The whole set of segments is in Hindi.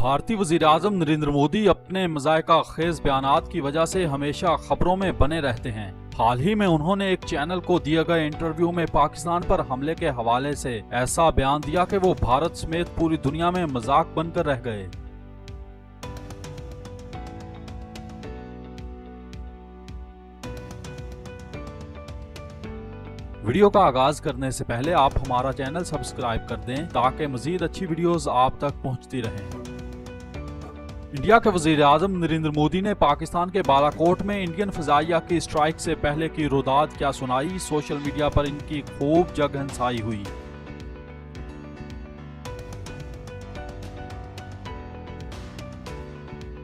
भारतीय वज़ीर-ए-आज़म नरेंद्र मोदी अपने मज़ायका खेज बयानात की वजह से हमेशा खबरों में बने रहते हैं। हाल ही में उन्होंने एक चैनल को दिए गए इंटरव्यू में पाकिस्तान पर हमले के हवाले से ऐसा बयान दिया कि वो भारत समेत पूरी दुनिया में मजाक बनकर रह गए। वीडियो का आगाज करने से पहले आप हमारा चैनल सब्सक्राइब कर दें ताकि मजीद अच्छी वीडियोस आप तक पहुंचती रहें। इंडिया के वज़ीर-ए-आज़म नरेंद्र मोदी ने पाकिस्तान के बालाकोट में इंडियन फ़िज़ाइया की स्ट्राइक से पहले की रुदाद क्या सुनाई। सोशल मीडिया पर इनकी खूब जगहंसाई हुई।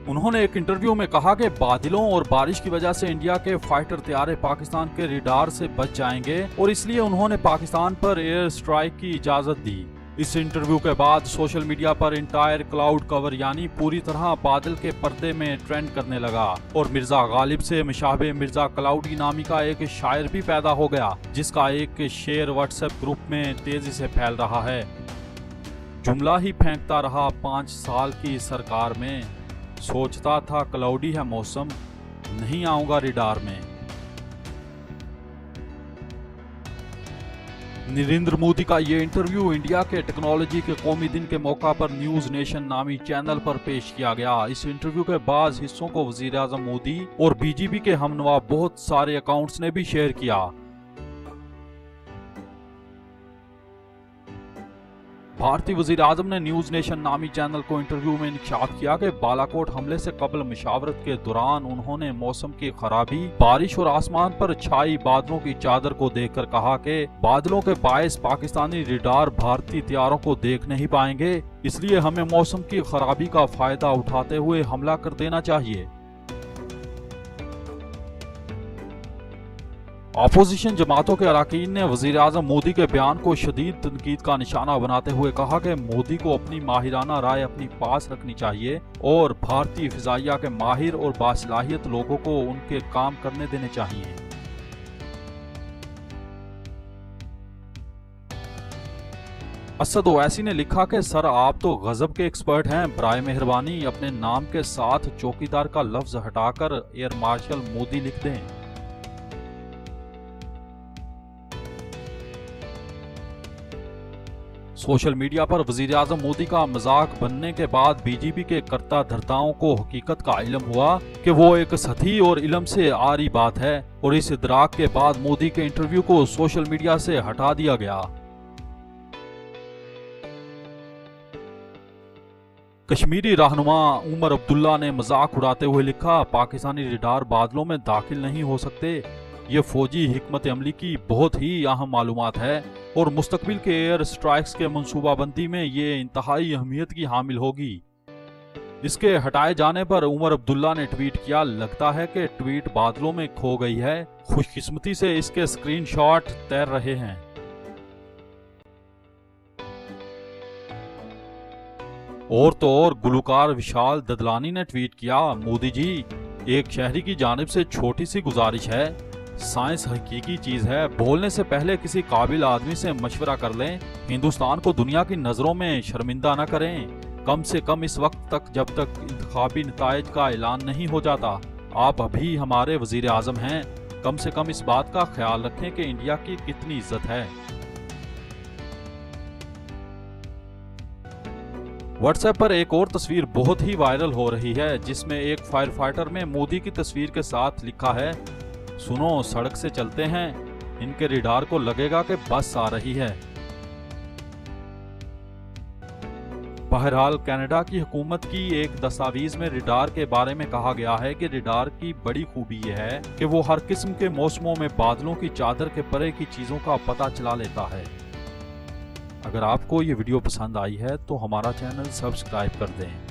उन्होंने एक इंटरव्यू में कहा कि बादलों और बारिश की वजह से इंडिया के फाइटर तैयारे पाकिस्तान के रडार से बच जाएंगे और इसलिए उन्होंने पाकिस्तान पर एयर स्ट्राइक की इजाजत दी। इस इंटरव्यू के बाद सोशल मीडिया पर इंटायर क्लाउड कवर यानी पूरी तरह बादल के पर्दे में ट्रेंड करने लगा और मिर्जा गालिब से मुशाबे मिर्जा क्लाउडी नामी का एक शायर भी पैदा हो गया, जिसका एक शेर व्हाट्सएप ग्रुप में तेजी से फैल रहा है। जुमला ही फेंकता रहा 5 साल की सरकार में, सोचता था क्लाउडी है मौसम, नहीं आऊंगा रडार में। नरेंद्र मोदी का ये इंटरव्यू इंडिया के टेक्नोलॉजी के कौमी दिन के मौका पर न्यूज नेशन नामी चैनल पर पेश किया गया। इस इंटरव्यू के बाद हिस्सों को वज़ीर-ए-आज़म मोदी और बीजेपी के हमनवा बहुत सारे अकाउंट्स ने भी शेयर किया। भारतीय वज़ीर-ए-आज़म ने न्यूज नेशन नामी चैनल को इंटरव्यू में इंकशाफ किया कि बालाकोट हमले से कबल मुशावरत के दौरान उन्होंने मौसम की खराबी, बारिश और आसमान पर छाई बादलों की चादर को देखकर कहा कि बादलों के बायस पाकिस्तानी रडार भारतीय तैयारों को देख नहीं पाएंगे, इसलिए हमें मौसम की खराबी का फायदा उठाते हुए हमला कर देना चाहिए। अपोजिशन जमातों के अरकान ने वज़ीर-ए-आज़म मोदी के बयान को शदीद तनकीद का निशाना बनाते हुए कहा कि मोदी को अपनी माहिराना राय अपनी पास रखनी चाहिए और भारतीय फ़िज़ाइया के माहिर और बासलाहियत लोगों को उनके काम करने देने चाहिए। असद ओवैसी ने लिखा कि सर आप तो गजब के एक्सपर्ट हैं, बराए मेहरबानी अपने नाम के साथ चौकीदार का लफ्ज हटाकर एयर मार्शल मोदी लिख दें। सोशल मीडिया पर वज़ीर-ए-आज़म मोदी का मजाक बनने के बाद बीजेपी के कर्ता धर्ताओं को हकीकत का इल्म हुआ कि वो एक सतही और इल्म से आरी बात है और इस इदराक के बाद मोदी के इंटरव्यू को सोशल मीडिया से हटा दिया गया। कश्मीरी रहनुमा उमर अब्दुल्ला ने मजाक उड़ाते हुए लिखा, पाकिस्तानी रडार बादलों में दाखिल नहीं हो सकते। ये फौजी हिकमत अमली की बहुत ही अहम मालूमात है और मुस्तकबिल के एयर स्ट्राइक्स के मनसूबाबंदी में ये इंतहाई अहमियत की हामिल होगी। इसके हटाए जाने पर उमर अब्दुल्ला ने ट्वीट किया, लगता है कि ट्वीट बादलों में खो गई है, खुशकिस्मती से इसके स्क्रीनशॉट तैर रहे हैं। और तो और गुलकार विशाल ददलानी ने ट्वीट किया, मोदी जी एक शहरी की जानिब से छोटी सी गुजारिश है, साइंस हकीकी चीज है, बोलने से पहले किसी काबिल आदमी से मशवरा कर लें, हिंदुस्तान को दुनिया की नजरों में शर्मिंदा न करें, कम से कम इस वक्त तक जब तक इंतखाबी नताइज का ऐलान नहीं हो जाता। आप अभी हमारे वज़ीर-ए-आज़म हैं, कम से कम इस बात का ख्याल रखें कि इंडिया की कितनी इज्जत है। व्हाट्सएप पर एक और तस्वीर बहुत ही वायरल हो रही है, जिसमें एक फायर फाइटर में मोदी की तस्वीर के साथ लिखा है, सुनो सड़क से चलते हैं, इनके रडार को लगेगा कि बस आ रही है। बहरहाल कनाडा की हुकूमत की एक दस्तावेज में रडार के बारे में कहा गया है कि रडार की बड़ी खूबी यह है कि वो हर किस्म के मौसमों में बादलों की चादर के परे की चीजों का पता चला लेता है। अगर आपको ये वीडियो पसंद आई है तो हमारा चैनल सब्सक्राइब कर दें।